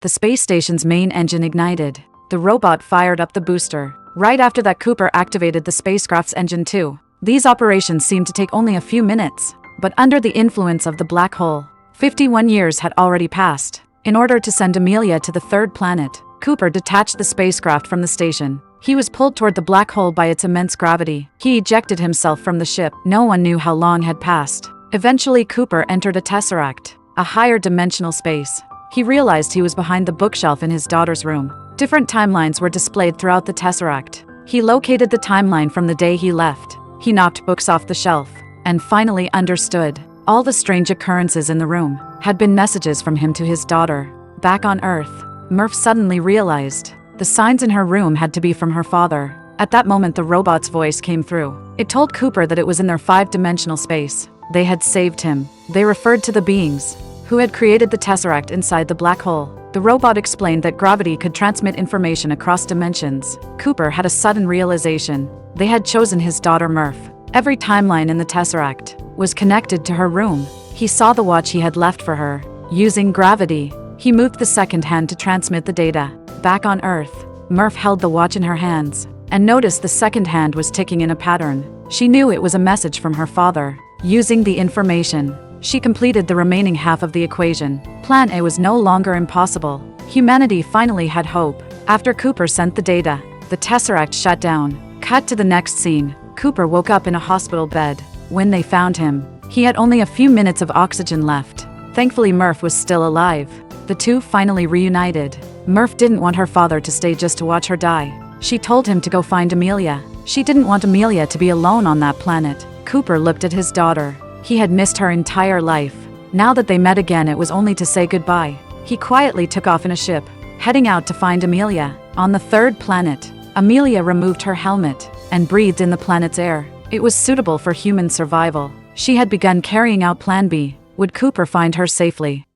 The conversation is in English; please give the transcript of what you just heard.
the space station's main engine ignited. The robot fired up the booster. Right after that, Cooper activated the spacecraft's engine too. These operations seemed to take only a few minutes, but under the influence of the black hole, 51 years had already passed. In order to send Amelia to the third planet, Cooper detached the spacecraft from the station. He was pulled toward the black hole by its immense gravity. He ejected himself from the ship. No one knew how long had passed. Eventually, Cooper entered a tesseract, a higher dimensional space. He realized he was behind the bookshelf in his daughter's room. Different timelines were displayed throughout the tesseract. He located the timeline from the day he left. He knocked books off the shelf, and finally understood. All the strange occurrences in the room had been messages from him to his daughter. Back on Earth, Murph suddenly realized the signs in her room had to be from her father. At that moment, the robot's voice came through. It told Cooper that it was in their 5-dimensional space. They had saved him. They referred to the beings who had created the tesseract inside the black hole. The robot explained that gravity could transmit information across dimensions. Cooper had a sudden realization. They had chosen his daughter Murph. Every timeline in the tesseract was connected to her room. He saw the watch he had left for her. Using gravity, he moved the second hand to transmit the data. Back on Earth, Murph held the watch in her hands and noticed the second hand was ticking in a pattern. She knew it was a message from her father. Using the information, she completed the remaining half of the equation. Plan A was no longer impossible. Humanity finally had hope. After Cooper sent the data, the tesseract shut down. Cut to the next scene. Cooper woke up in a hospital bed. When they found him, he had only a few minutes of oxygen left. Thankfully, Murph was still alive. The two finally reunited. Murph didn't want her father to stay just to watch her die. She told him to go find Amelia. She didn't want Amelia to be alone on that planet. Cooper looked at his daughter. He had missed her entire life. Now that they met again, it was only to say goodbye. He quietly took off in a ship, heading out to find Amelia. On the third planet, Amelia removed her helmet and breathed in the planet's air. It was suitable for human survival. She had begun carrying out Plan B. Would Cooper find her safely?